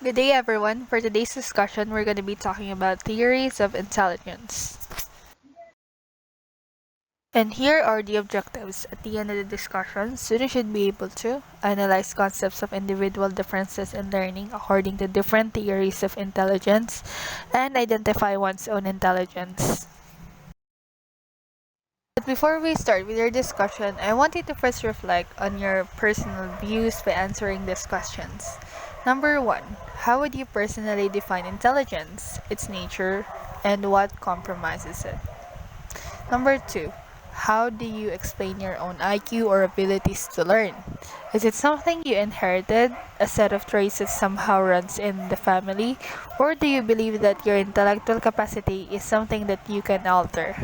Good day, everyone. For today's discussion, we're going to be talking about theories of intelligence. And here are the objectives. At the end of the discussion, students should be able to analyze concepts of individual differences in learning according to different theories of intelligence and identify one's own intelligence. But before we start with your discussion, I want you to first reflect on your personal views by answering these questions. Number 1. How would you personally define intelligence, its nature, and what compromises it? Number 2. How do you explain your own IQ or abilities to learn? Is it something you inherited, a set of traits that somehow runs in the family, or do you believe that your intellectual capacity is something that you can alter?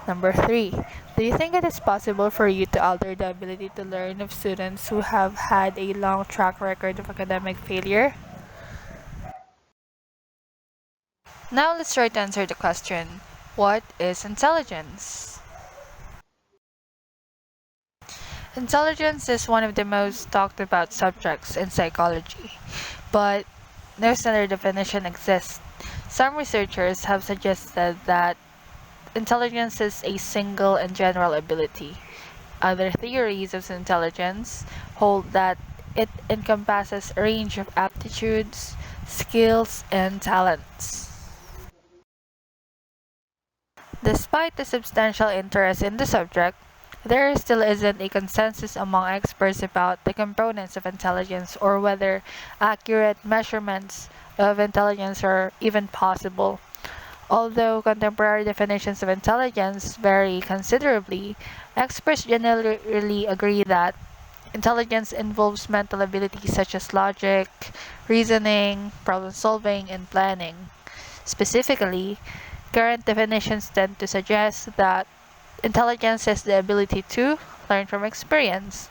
Number 3. Do you think it is possible for you to alter the ability to learn of students who have had a long track record of academic failure? Now let's try to answer the question, what is intelligence? Intelligence is one of the most talked about subjects in psychology, but no standard definition exists. Some researchers have suggested that intelligence is a single and general ability. Other theories of intelligence hold that it encompasses a range of aptitudes, skills, and talents. Despite the substantial interest in the subject, there still isn't a consensus among experts about the components of intelligence or whether accurate measurements of intelligence are even possible. Although contemporary definitions of intelligence vary considerably, experts generally agree that intelligence involves mental abilities such as logic, reasoning, problem solving, and planning. Specifically, current definitions tend to suggest that intelligence is the ability to learn from experience.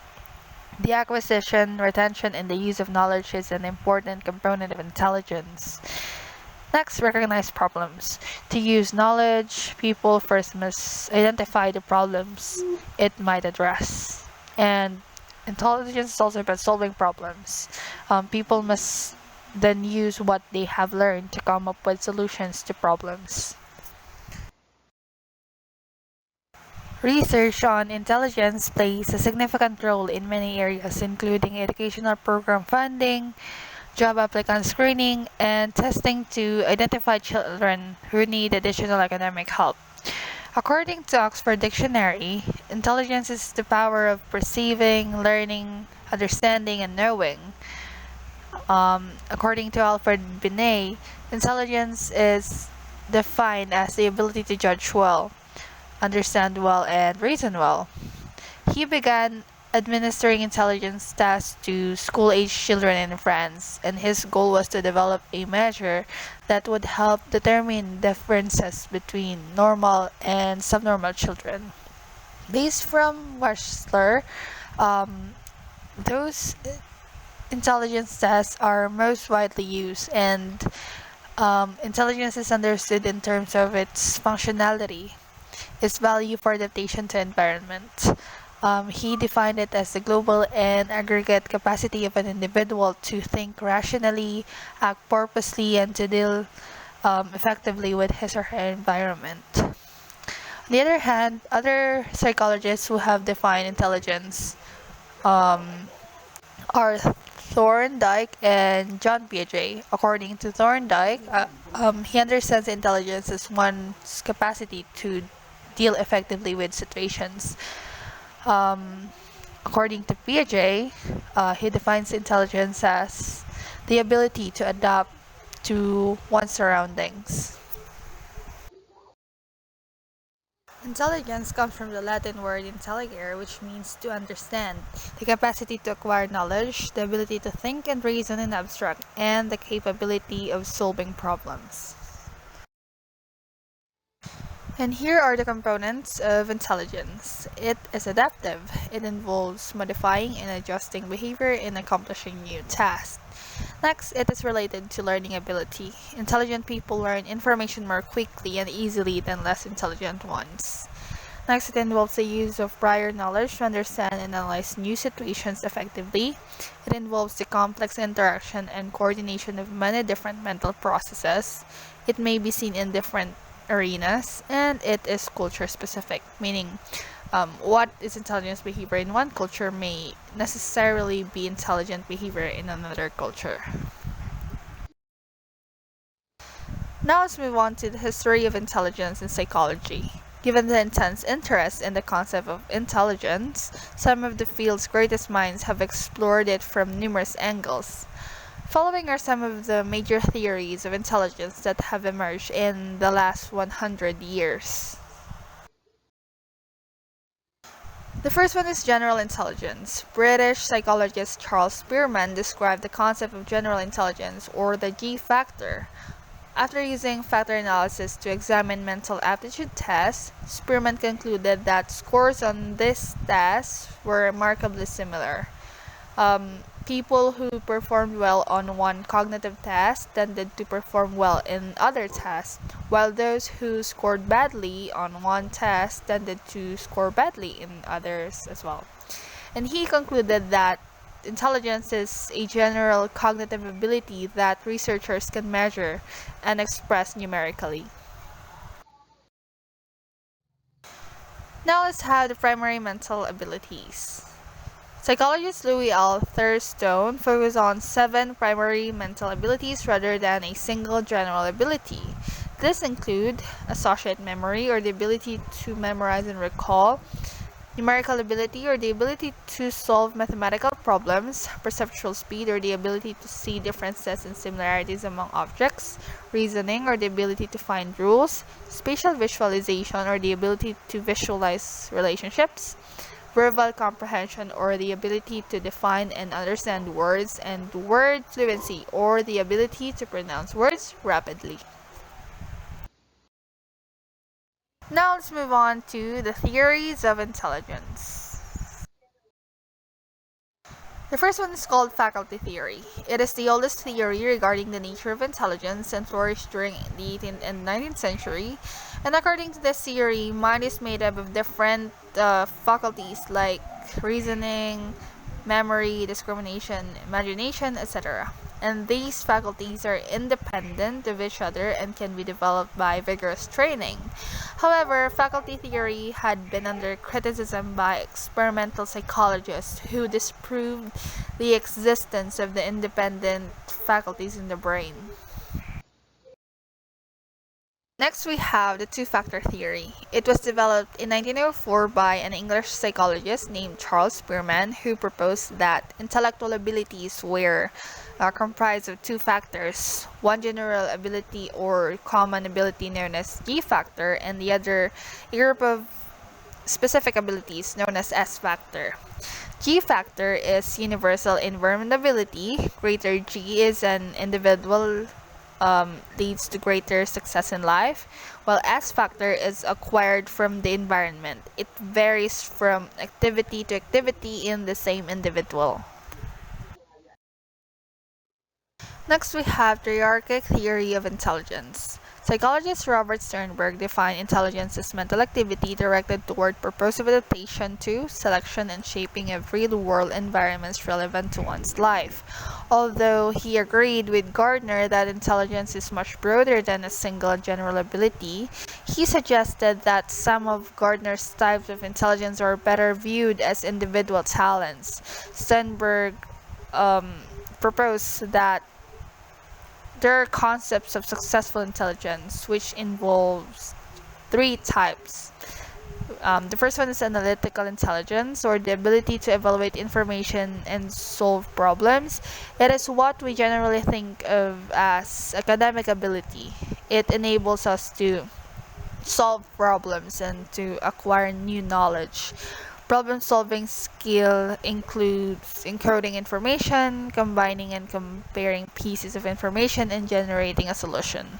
The acquisition, retention, and the use of knowledge is an important component of intelligence. Next, recognize problems. To use knowledge, people first must identify the problems it might address. And intelligence is also about solving problems. People must then use what they have learned to come up with solutions to problems. Research on intelligence plays a significant role in many areas, including educational program funding, job applicant screening, and testing to identify children who need additional academic help. According to Oxford Dictionary, intelligence is the power of perceiving, learning, understanding, and knowing. According to Alfred Binet, intelligence is defined as the ability to judge well, understand well, and reason well. He began administering intelligence tests to school-age children in France, and his goal was to develop a measure that would help determine differences between normal and subnormal children. Based from Wechsler, those intelligence tests are most widely used, and intelligence is understood in terms of its functionality, its value for adaptation to environment. He defined it as the global and aggregate capacity of an individual to think rationally, act purposely, and to deal effectively with his or her environment. On the other hand, other psychologists who have defined intelligence are Thorndike and John Piaget. According to Thorndike, he understands intelligence as one's capacity to deal effectively with situations. According to Piaget, he defines intelligence as the ability to adapt to one's surroundings. Intelligence comes from the Latin word intelligere, which means to understand, the capacity to acquire knowledge, the ability to think and reason in abstract, and the capability of solving problems. And here are the components of intelligence. It is adaptive. It involves modifying and adjusting behavior in accomplishing new tasks. Next, it is related to learning ability. Intelligent people learn information more quickly and easily than less intelligent ones. Next, it involves the use of prior knowledge to understand and analyze new situations effectively. It involves the complex interaction and coordination of many different mental processes. It may be seen in different arenas, and it is culture specific, meaning what is intelligence behavior in one culture may necessarily be intelligent behavior in another culture. Now let's move on to the history of intelligence in psychology. Given the intense interest in the concept of intelligence, some of the field's greatest minds have explored it from numerous angles. Following are some of the major theories of intelligence that have emerged in the last 100 years. The first one is general intelligence. British psychologist Charles Spearman described the concept of general intelligence, or the G factor. After using factor analysis to examine mental aptitude tests, Spearman concluded that scores on this test were remarkably similar. People who performed well on one cognitive test tended to perform well in other tests, while those who scored badly on one test tended to score badly in others as well. And he concluded that intelligence is a general cognitive ability that researchers can measure and express numerically. Now let's have the primary mental abilities. Psychologist Louis L. Thurstone focused on 7 primary mental abilities rather than a single general ability. These include associate memory, or the ability to memorize and recall, numerical ability, or the ability to solve mathematical problems, perceptual speed, or the ability to see differences and similarities among objects, reasoning, or the ability to find rules, spatial visualization, or the ability to visualize relationships, verbal comprehension, or the ability to define and understand words, and word fluency, or the ability to pronounce words rapidly. Now let's move on to the theories of intelligence. The first one is called faculty theory. It is the oldest theory regarding the nature of intelligence and flourished during the 18th and 19th century. And according to this theory, mind is made up of different faculties like reasoning, memory, discrimination, imagination, etc. And these faculties are independent of each other and can be developed by vigorous training. However, faculty theory had been under criticism by experimental psychologists who disproved the existence of the independent faculties in the brain. Next, we have the two-factor theory. It was developed in 1904 by an English psychologist named Charles Spearman, who proposed that intellectual abilities were comprised of 2 factors, one general ability or common ability known as G factor, and the other a group of specific abilities known as S factor. G factor is universal environment ability. Greater G is an individual leads to greater success in life, while S factor is acquired from the environment. It varies from activity to activity in the same individual. Next, we have Triarchic theory of intelligence. Psychologist Robert Sternberg defined intelligence as mental activity directed toward purposive adaptation to, selection, and shaping of real-world environments relevant to one's life. Although he agreed with Gardner that intelligence is much broader than a single general ability, he suggested that some of Gardner's types of intelligence are better viewed as individual talents. Sternberg proposed that there are concepts of successful intelligence, which involves 3 types. The first one is analytical intelligence, or the ability to evaluate information and solve problems. It is what we generally think of as academic ability. It enables us to solve problems and to acquire new knowledge. Problem-solving skill includes encoding information, combining and comparing pieces of information, and generating a solution.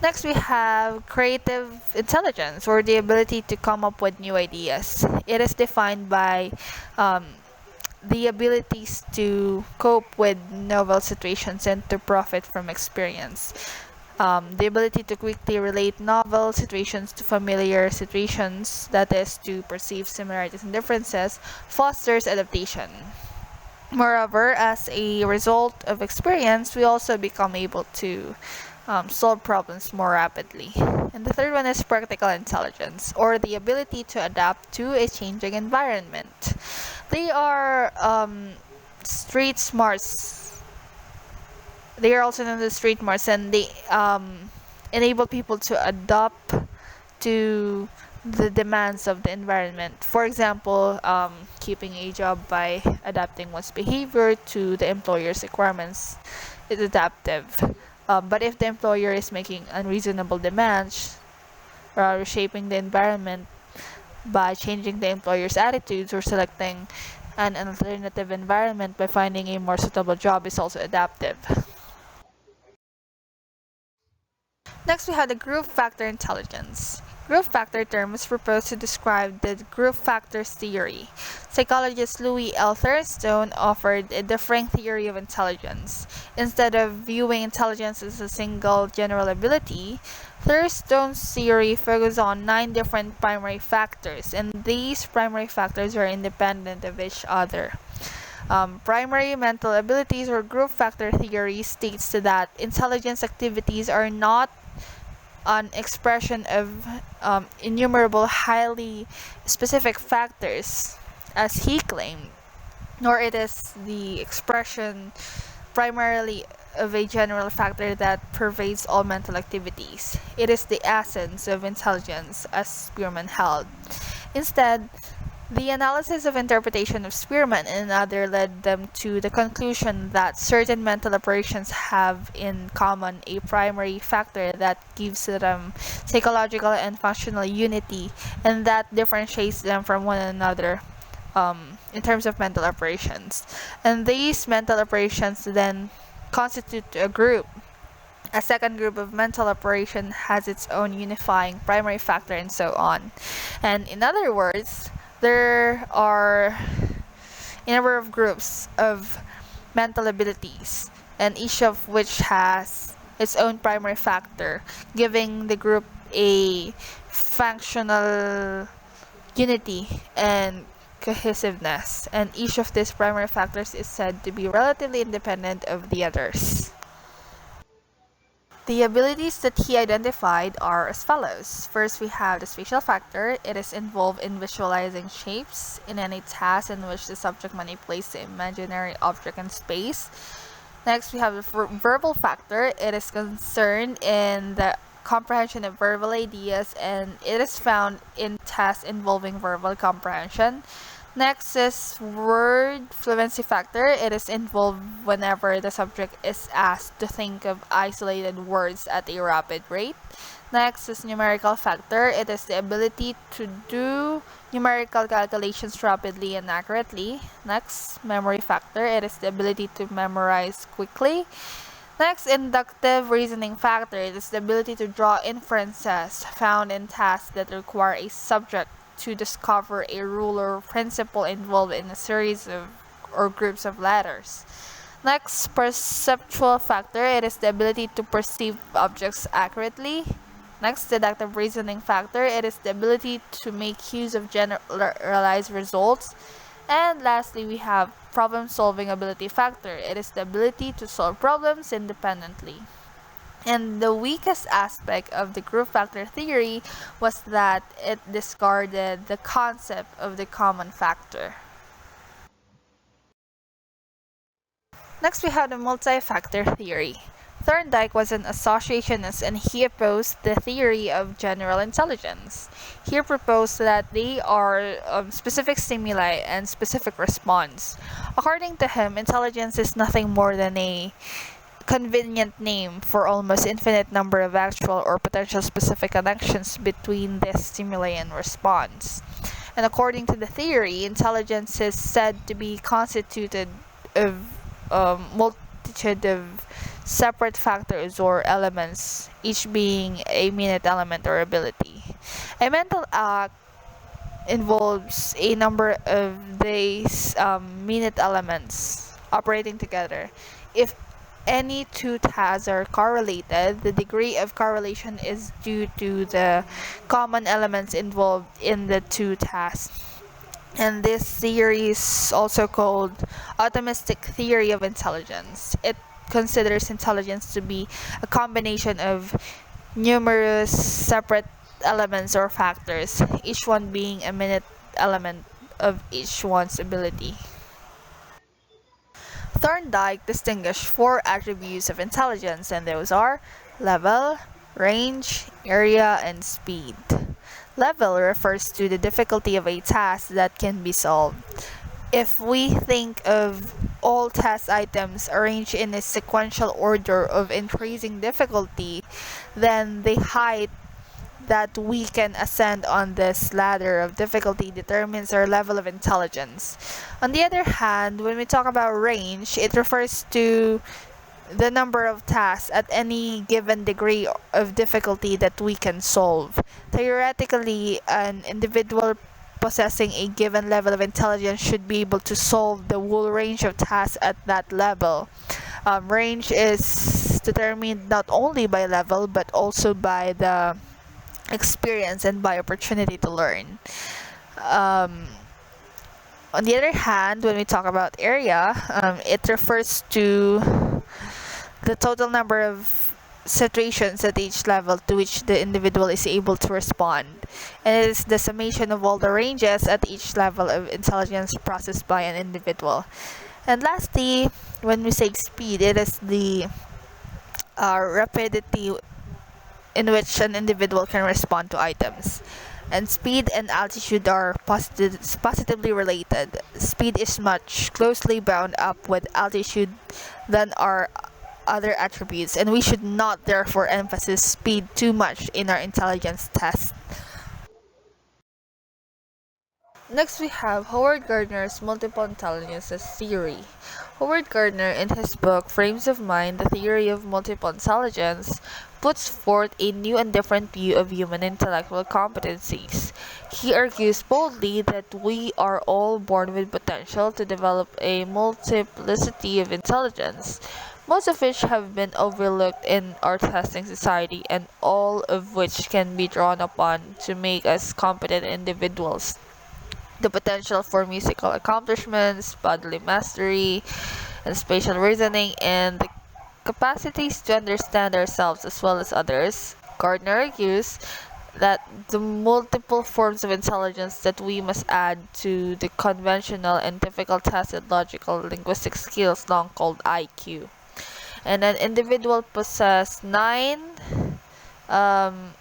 Next, we have creative intelligence, or the ability to come up with new ideas. It is defined by the abilities to cope with novel situations and to profit from experience. The ability to quickly relate novel situations to familiar situations, that is, to perceive similarities and differences, fosters adaptation. Moreover, as a result of experience, we also become able to solve problems more rapidly. And the third one is practical intelligence, or the ability to adapt to a changing environment. They are street smarts. They are also known as street smarts, and they enable people to adapt to the demands of the environment. For example, keeping a job by adapting one's behavior to the employer's requirements is adaptive. But if the employer is making unreasonable demands, or reshaping the environment by changing the employer's attitudes or selecting an alternative environment by finding a more suitable job, is also adaptive. Next, we have the group factor intelligence. Group factor term is proposed to describe the group factors theory. Psychologist Louis L. Thurstone offered a differing theory of intelligence. Instead of viewing intelligence as a single general ability, Thurstone's theory focuses on 9 different primary factors, and these primary factors are independent of each other. Primary mental abilities or group factor theory states that intelligence activities are not an expression of innumerable highly specific factors, as he claimed, nor it is the expression primarily of a general factor that pervades all mental activities. It is the essence of intelligence, as Spearman held. Instead, the analysis of interpretation of Spearman and others led them to the conclusion that certain mental operations have in common a primary factor that gives them psychological and functional unity, and that differentiates them from one another in terms of mental operations. And these mental operations then constitute a group. A second group of mental operation has its own unifying primary factor, and so on. And in other words, there are a number of groups of mental abilities, and each of which has its own primary factor, giving the group a functional unity and cohesiveness. And each of these primary factors is said to be relatively independent of the others. The abilities that he identified are as follows. First, we have the spatial factor. It is involved in visualizing shapes in any task in which the subject manipulates the imaginary object in space. Next, we have the verbal factor. It is concerned in the comprehension of verbal ideas, and it is found in tasks involving verbal comprehension. Next is word fluency factor. It is involved whenever the subject is asked to think of isolated words at a rapid rate. Next is numerical factor. It is the ability to do numerical calculations rapidly and accurately. Next, memory factor. It is the ability to memorize quickly. Next, inductive reasoning factor. It is the ability to draw inferences found in tasks that require a subject to discover a rule or principle involved in a series of or groups of letters. Next, perceptual factor. It is the ability to perceive objects accurately. Next, deductive reasoning factor. It is the ability to make use of generalized results. And lastly, we have problem-solving ability factor. It is the ability to solve problems independently. And the weakest aspect of the group factor theory was that it discarded the concept of the common factor. Next, we have the multi-factor theory. Thorndike was an associationist, and he opposed the theory of general intelligence. He proposed that they are specific stimuli and specific response. According to him, intelligence is nothing more than a convenient name for almost infinite number of actual or potential specific connections between this stimuli and response. And according to the theory, intelligence is said to be constituted of multitude of separate factors or elements, each being a minute element or ability. A mental act involves a number of these minute elements operating together. If any two tasks are correlated, the degree of correlation is due to the common elements involved in the two tasks. And this theory is also called optimistic theory of intelligence. It considers intelligence to be a combination of numerous separate elements or factors, each one being a minute element of each one's ability. Thorndike distinguished four attributes of intelligence, and those are level, range, area, and speed. Level refers to the difficulty of a task that can be solved. If we think of all task items arranged in a sequential order of increasing difficulty, then the height that we can ascend on this ladder of difficulty determines our level of intelligence. On the other hand, when we talk about range, it refers to the number of tasks at any given degree of difficulty that we can solve. Theoretically, an individual possessing a given level of intelligence should be able to solve the whole range of tasks at that level. Range is determined not only by level but also by the experience and by opportunity to learn. On the other hand, when we talk about area, it refers to the total number of situations at each level to which the individual is able to respond. And it is the summation of all the ranges at each level of intelligence processed by an individual. And lastly, when we say speed, it is the rapidity in which an individual can respond to items. And speed and altitude are positively related. Speed is much closely bound up with altitude than are other attributes, and we should not therefore emphasize speed too much in our intelligence test. Next, we have Howard Gardner's multiple intelligences theory. Howard Gardner, in his book Frames of Mind, The Theory of Multiple Intelligence, puts forth a new and different view of human intellectual competencies. He argues boldly that we are all born with potential to develop a multiplicity of intelligence, most of which have been overlooked in our testing society, and all of which can be drawn upon to make us competent individuals. The potential for musical accomplishments, bodily mastery, and spatial reasoning, and the capacities to understand ourselves as well as others. Gardner argues that the multiple forms of intelligence that we must add to the conventional and difficult tested logical linguistic skills long called IQ. And an individual um,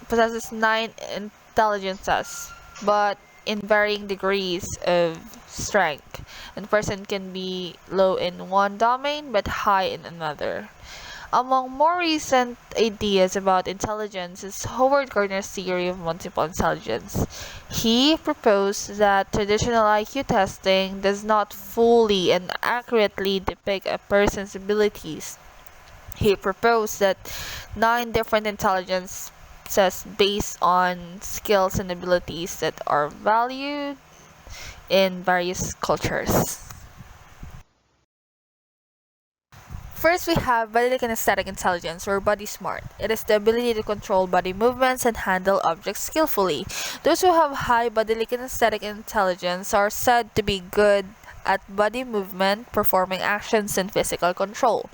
possesses nine intelligences, but in varying degrees of strength. And person can be low in one domain but high in another. Among more recent ideas about intelligence is Howard Gardner's theory of multiple intelligence. He proposed that traditional IQ testing does not fully and accurately depict a person's abilities. He proposed that 9 different intelligences based on skills and abilities that are valued in various cultures. First, we have bodily-kinesthetic intelligence, or body smart. It is the ability to control body movements and handle objects skillfully. Those who have high bodily-kinesthetic intelligence are said to be good at body movement, performing actions, and physical control.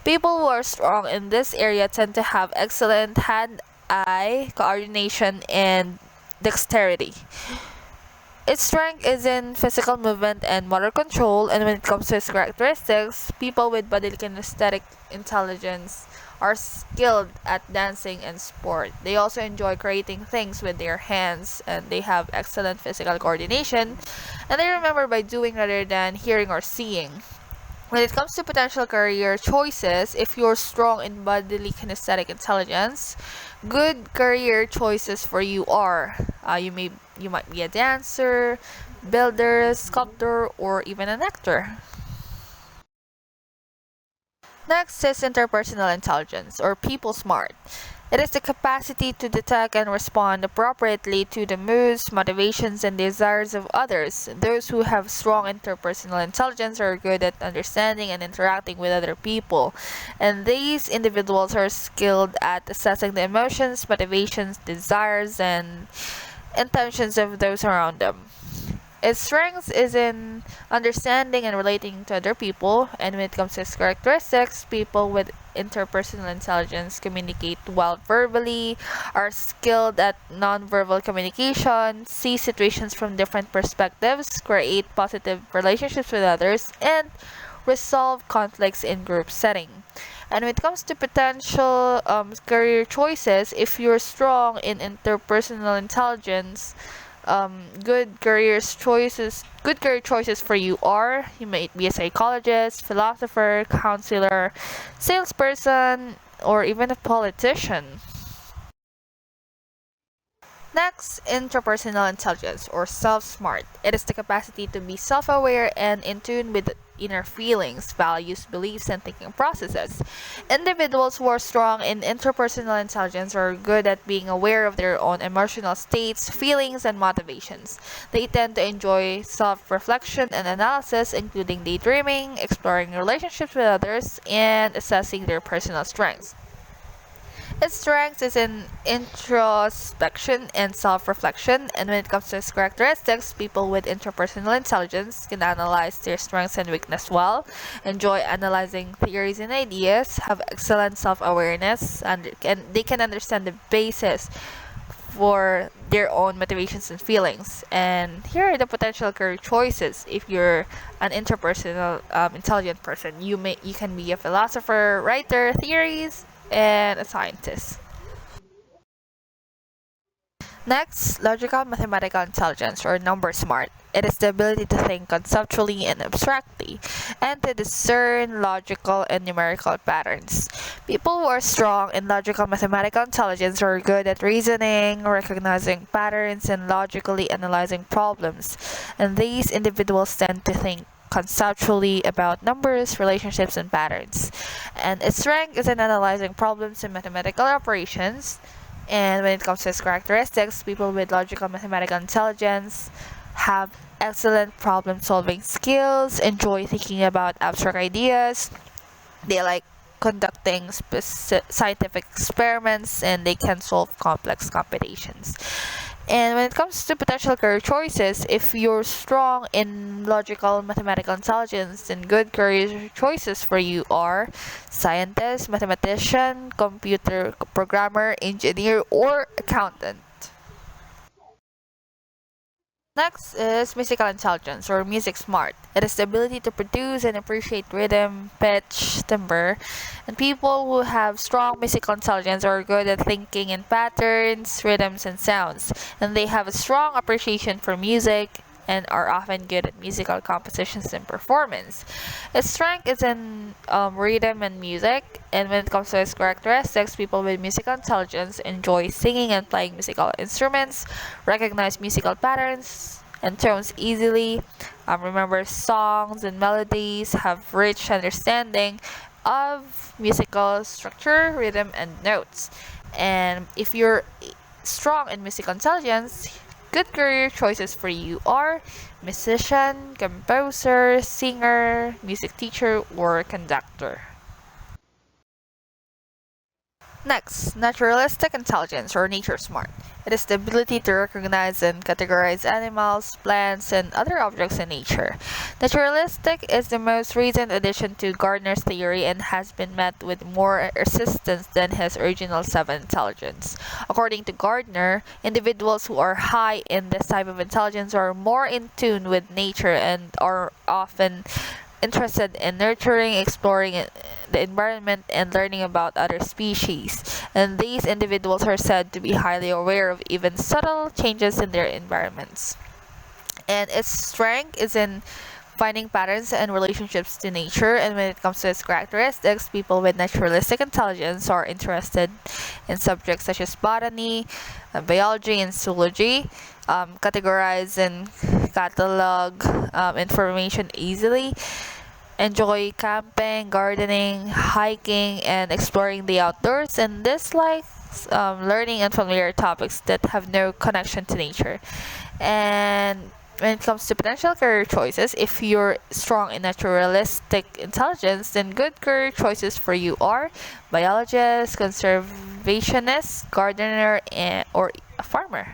People who are strong in this area tend to have excellent hand-eye coordination and dexterity. Its strength is in physical movement and motor control, and when it comes to its characteristics, people with bodily kinesthetic intelligence are skilled at dancing and sport. They also enjoy creating things with their hands, and they have excellent physical coordination, and they remember by doing rather than hearing or seeing. When it comes to potential career choices, if you're strong in bodily kinesthetic intelligence, good career choices for you are you might be a dancer, builder, sculptor, or even an actor. Next is interpersonal intelligence, or people smart. It is the capacity to detect and respond appropriately to the moods, motivations, and desires of others. Those who have strong interpersonal intelligence are good at understanding and interacting with other people, and these individuals are skilled at assessing the emotions, motivations, desires, and intentions of those around them. Its strength is in understanding and relating to other people, and when it comes to its characteristics, people with interpersonal intelligence communicate well verbally, are skilled at nonverbal communication, see situations from different perspectives, create positive relationships with others, and resolve conflicts in group setting. And when it comes to potential career choices, if you're strong in interpersonal intelligence, good career choices for you are you might be a psychologist, philosopher, counselor, salesperson, or even a politician. Next, intrapersonal intelligence or self-smart. It is the capacity to be self-aware and in tune with inner feelings, values, beliefs, and thinking processes. Individuals who are strong in interpersonal intelligence are good at being aware of their own emotional states, feelings, and motivations. They tend to enjoy self-reflection and analysis, including daydreaming, exploring relationships with others, and assessing their personal strengths. Its strength is in introspection and self reflection, and when it comes to its characteristics, people with interpersonal intelligence can analyze their strengths and weaknesses well, enjoy analyzing theories and ideas, have excellent self awareness, and they can understand the basis for their own motivations and feelings. And here are the potential career choices if you're an interpersonal intelligent person. You can be a philosopher, writer, theories, and a scientist. Next, logical mathematical intelligence or number smart. It is the ability to think conceptually and abstractly and to discern logical and numerical patterns. People who are strong in logical mathematical intelligence are good at reasoning, recognizing patterns, and logically analyzing problems. And these individuals tend to think conceptually about numbers, relationships, and patterns. And its strength is in analyzing problems in mathematical operations. And when it comes to its characteristics, people with logical mathematical intelligence have excellent problem solving skills, enjoy thinking about abstract ideas, they like conducting scientific experiments, and they can solve complex computations. And when it comes to potential career choices, if you're strong in logical mathematical intelligence, then good career choices for you are scientist, mathematician, computer programmer, engineer, or accountant. Next is musical intelligence or music smart. It is the ability to produce and appreciate rhythm, pitch, timbre, and people who have strong musical intelligence are good at thinking in patterns, rhythms, and sounds, and they have a strong appreciation for music and are often good at musical compositions and performance. Its strength is in rhythm and music, and when it comes to its characteristics, people with musical intelligence enjoy singing and playing musical instruments, recognize musical patterns and tones easily, remember songs and melodies, have rich understanding of musical structure, rhythm, and notes. And if you're strong in musical intelligence, good career choices for you are musician, composer, singer, music teacher, or conductor. Next, naturalistic intelligence or nature smart. It is the ability to recognize and categorize animals, plants, and other objects in nature. Naturalistic is the most recent addition to Gardner's theory and has been met with more resistance than his original seven intelligence. According to Gardner, individuals who are high in this type of intelligence are more in tune with nature and are often interested in nurturing, exploring the environment, and learning about other species. And these individuals are said to be highly aware of even subtle changes in their environments. And its strength is in finding patterns and relationships to nature. And when it comes to its characteristics, people with naturalistic intelligence are interested in subjects such as botany, biology, and zoology, categorize and catalog information easily, enjoy camping, gardening, hiking, and exploring the outdoors, and dislike learning unfamiliar topics that have no connection to nature. And when it comes to potential career choices, if you're strong in naturalistic intelligence, then good career choices for you are biologist, conservationist, gardener, or a farmer.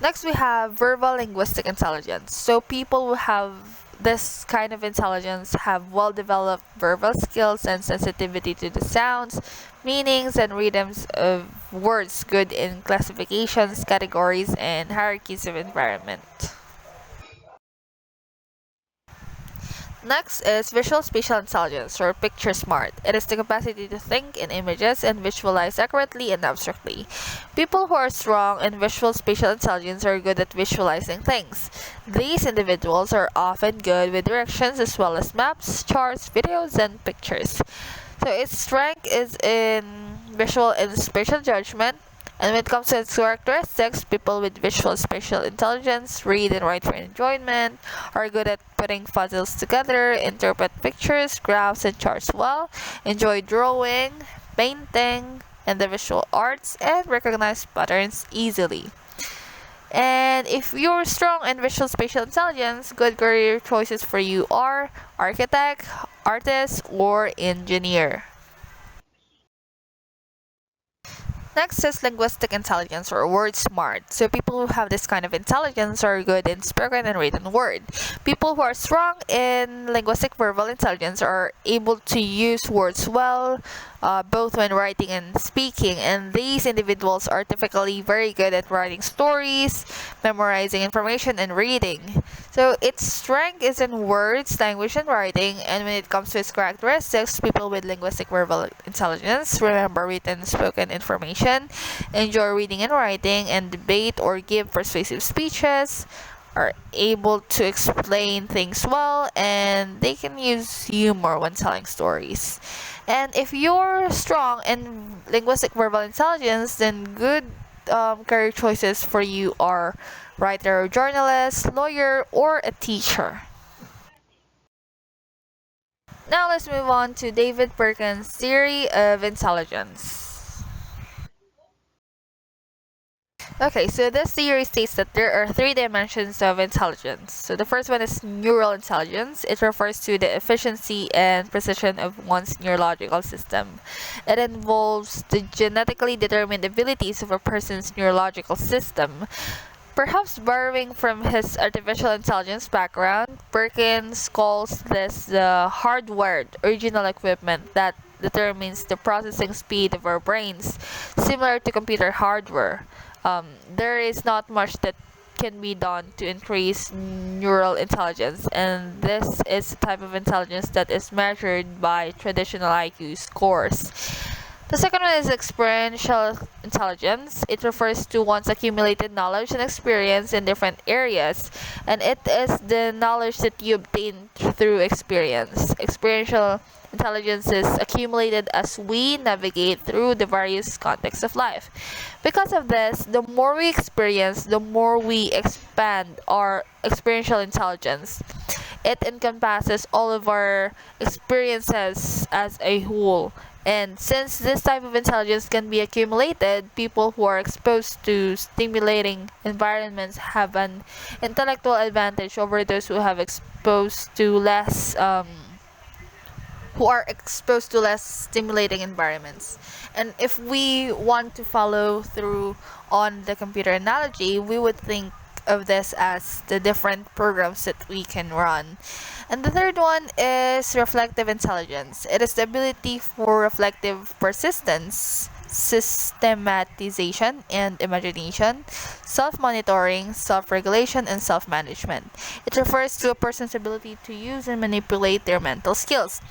Next, we have verbal linguistic intelligence. So people who have this kind of intelligence have well-developed verbal skills and sensitivity to the sounds, meanings, and rhythms of words, good in classifications, categories, and hierarchies of environment. Next is visual-spatial intelligence, or picture smart. It is the capacity to think in images and visualize accurately and abstractly. People who are strong in visual-spatial intelligence are good at visualizing things. These individuals are often good with directions as well as maps, charts, videos, and pictures. So its strength is in visual and spatial judgment. And when it comes to its characteristics, people with visual spatial intelligence read and write for enjoyment, are good at putting puzzles together, interpret pictures, graphs, and charts well, enjoy drawing, painting, and the visual arts, and recognize patterns easily. And if you're strong in visual spatial intelligence, good career choices for you are architect, artist, or engineer. Next is linguistic intelligence, or word smart. So people who have this kind of intelligence are good in spoken and written word. People who are strong in linguistic verbal intelligence are able to use words well, both when writing and speaking. And these individuals are typically very good at writing stories, memorizing information, and reading. So its strength is in words, language, and writing. And when it comes to its characteristics, people with linguistic verbal intelligence remember written and spoken information, enjoy reading and writing, and debate or give persuasive speeches, are able to explain things well, and they can use humor when telling stories. And if you're strong in linguistic verbal intelligence, then good career choices for you are writer, journalist, lawyer, or a teacher. Now let's move on to David Perkin's theory of intelligence. Okay, so this theory states that there are three dimensions of intelligence. So the first one is neural intelligence. It refers to the efficiency and precision of one's neurological system. It involves the genetically determined abilities of a person's neurological system. Perhaps borrowing from his artificial intelligence background, Perkins calls this the hardwired original equipment that determines the processing speed of our brains, similar to computer hardware. There is not much that can be done to increase neural intelligence, and this is the type of intelligence that is measured by traditional IQ scores. The second one is experiential intelligence. It refers to one's accumulated knowledge and experience in different areas, and it is the knowledge that you obtain through experience. Experiential intelligence is accumulated as we navigate through the various contexts of life. Because of this, the more we experience, the more we expand our experiential intelligence. It encompasses all of our experiences as a whole. And since this type of intelligence can be accumulated, people who are exposed to stimulating environments have an intellectual advantage over those who are exposed to less stimulating environments. And if we want to follow through on the computer analogy, we would think of this as the different programs that we can run. And the third one is reflective intelligence. It is the ability for reflective persistence, systematization and imagination, self-monitoring, self-regulation, and self-management. It refers to a person's ability to use and manipulate their mental skills.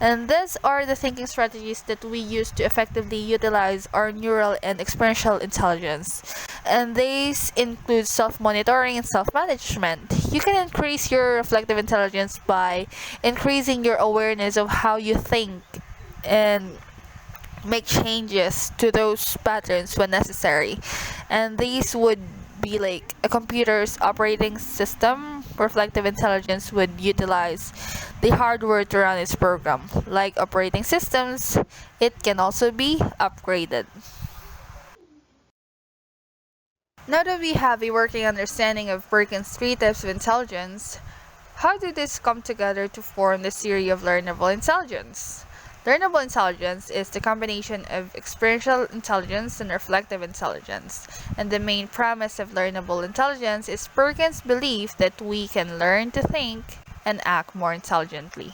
And these are the thinking strategies that we use to effectively utilize our neural and experiential intelligence. And these include self-monitoring and self-management. You can increase your reflective intelligence by increasing your awareness of how you think and make changes to those patterns when necessary. And these would be like a computer's operating system reflective intelligence would utilize the hardware to run its program. Like operating systems, it can also be upgraded. Now that we have a working understanding of Perkin's three types of intelligence, how do these come together to form the theory of learnable intelligence? Learnable intelligence is the combination of experiential intelligence and reflective intelligence, and the main premise of learnable intelligence is Perkin's belief that we can learn to think and act more intelligently.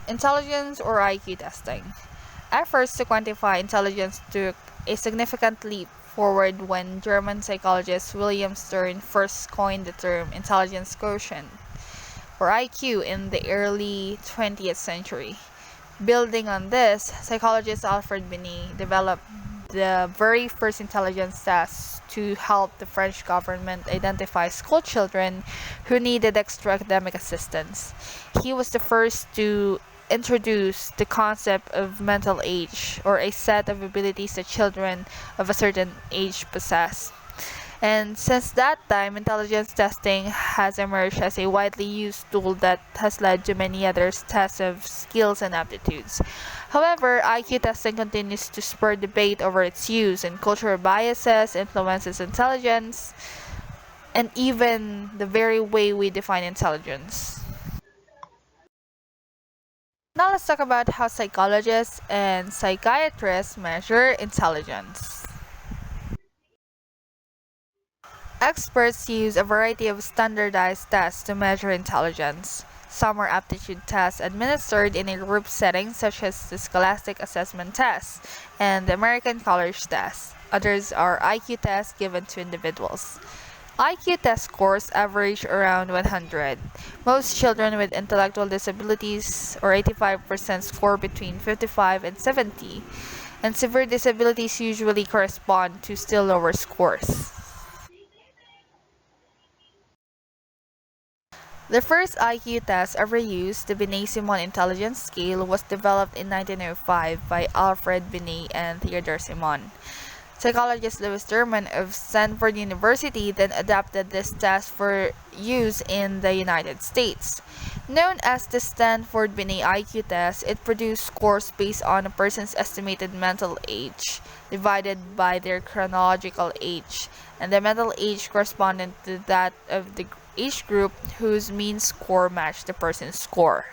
Intelligence or IQ testing. Efforts to quantify intelligence took a significant leap forward when German psychologist William Stern first coined the term intelligence quotient, or IQ, in the early 20th century. Building on this, psychologist Alfred Binet developed the very first intelligence test to help the French government identify school children who needed extra academic assistance. He was the first to introduce the concept of mental age, or a set of abilities that children of a certain age possess. And since that time, intelligence testing has emerged as a widely used tool that has led to many other tests of skills and aptitudes. However, IQ testing continues to spur debate over its use, and cultural biases influences intelligence and even the very way we define intelligence. Now let's talk about how psychologists and psychiatrists measure intelligence. Experts use a variety of standardized tests to measure intelligence. Some are aptitude tests administered in a group setting, such as the Scholastic Assessment Test and the American College Test. Others are IQ tests given to individuals. IQ test scores average around 100. Most children with intellectual disabilities, or 85%, score between 55 and 70, and severe disabilities usually correspond to still lower scores. The first IQ test ever used, the Binet-Simon Intelligence Scale, was developed in 1905 by Alfred Binet and Theodore Simon. Psychologist Louis Terman of Stanford University then adapted this test for use in the United States. Known as the Stanford-Binet IQ test, it produced scores based on a person's estimated mental age divided by their chronological age, and the mental age corresponded to that of the age group whose mean score matched the person's score.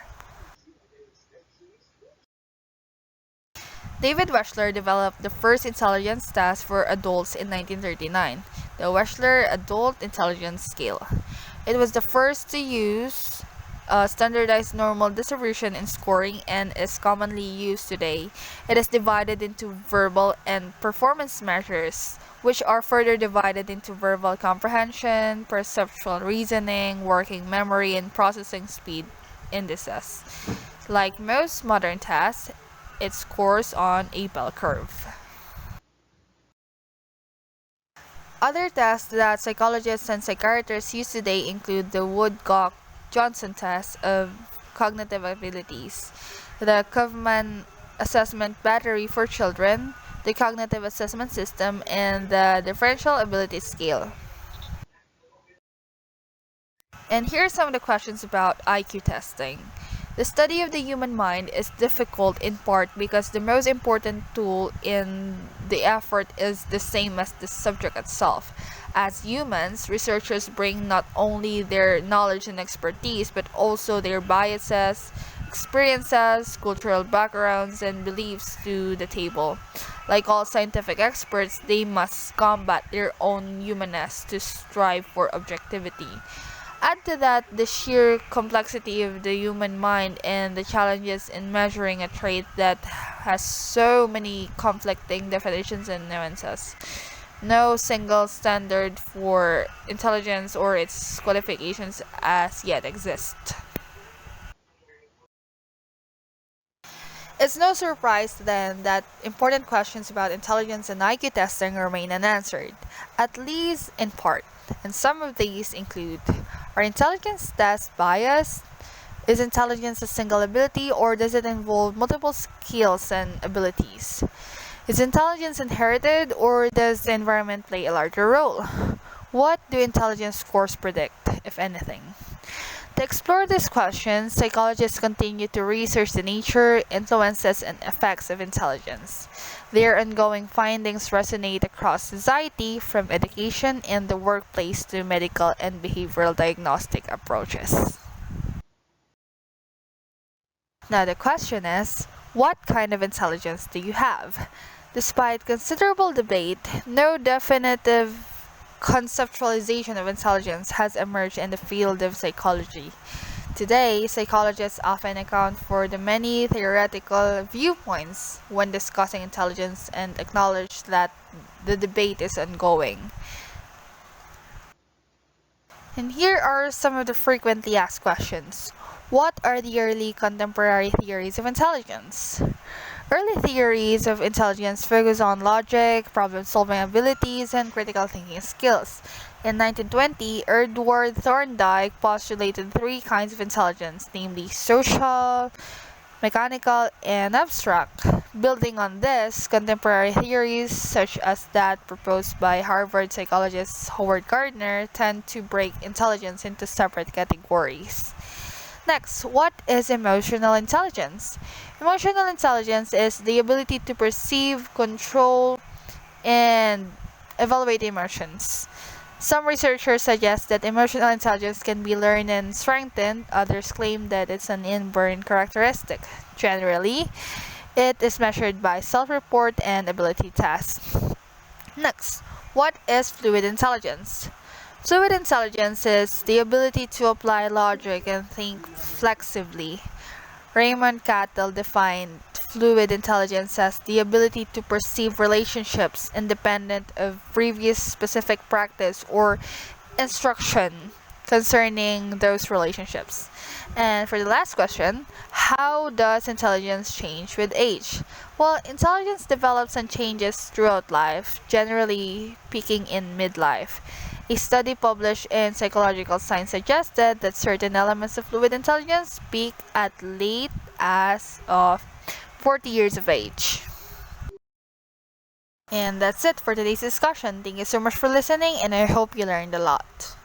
David Wechsler developed the first intelligence test for adults in 1939, the Wechsler Adult Intelligence Scale. It was the first to use a standardized normal distribution in scoring and is commonly used today. It is divided into verbal and performance measures, which are further divided into verbal comprehension, perceptual reasoning, working memory, and processing speed indices. Like most modern tests, it scores on a bell curve. Other tests that psychologists and psychiatrists use today include the Woodcock-Johnson test of cognitive abilities, the Kaufman assessment battery for children, the cognitive assessment system, and the differential ability scale. And here are some of the questions about IQ testing. The study of the human mind is difficult in part because the most important tool in the effort is the same as the subject itself. As humans, researchers bring not only their knowledge and expertise, but also their biases, experiences, cultural backgrounds, and beliefs to the table. Like all scientific experts, they must combat their own humanness to strive for objectivity. Add to that the sheer complexity of the human mind and the challenges in measuring a trait that has so many conflicting definitions and nuances. No single standard for intelligence or its qualifications as yet exist. It's no surprise then that important questions about intelligence and IQ testing remain unanswered, at least in part. And some of these include: are intelligence tests biased? Is intelligence a single ability, or does it involve multiple skills and abilities? Is intelligence inherited, or does the environment play a larger role? What do intelligence scores predict, if anything? To explore these questions, psychologists continue to research the nature, influences, and effects of intelligence. Their ongoing findings resonate across society, from education and the workplace to medical and behavioral diagnostic approaches. Now, the question is, what kind of intelligence do you have? Despite considerable debate, no definitive conceptualization of intelligence has emerged in the field of psychology. Today, psychologists often account for the many theoretical viewpoints when discussing intelligence and acknowledge that the debate is ongoing. And here are some of the frequently asked questions. What are the early contemporary theories of intelligence? Early theories of intelligence focus on logic, problem-solving abilities, and critical thinking skills. In 1920, Edward Thorndike postulated three kinds of intelligence, namely social, mechanical, and abstract. Building on this, contemporary theories, such as that proposed by Harvard psychologist Howard Gardner, tend to break intelligence into separate categories. Next, what is emotional intelligence? Emotional intelligence is the ability to perceive, control, and evaluate emotions. Some researchers suggest that emotional intelligence can be learned and strengthened. Others claim that it's an inborn characteristic. Generally, it is measured by self-report and ability tests. Next, what is fluid intelligence? Fluid intelligence is the ability to apply logic and think flexibly. Raymond Cattell defined fluid intelligence as the ability to perceive relationships independent of previous specific practice or instruction concerning those relationships. And for the last question, how does intelligence change with age? Well, intelligence develops and changes throughout life, generally peaking in midlife. A study published in Psychological Science suggested that certain elements of fluid intelligence peak at late as of 40 years of age. And that's it for today's discussion. Thank you so much for listening, and I hope you learned a lot.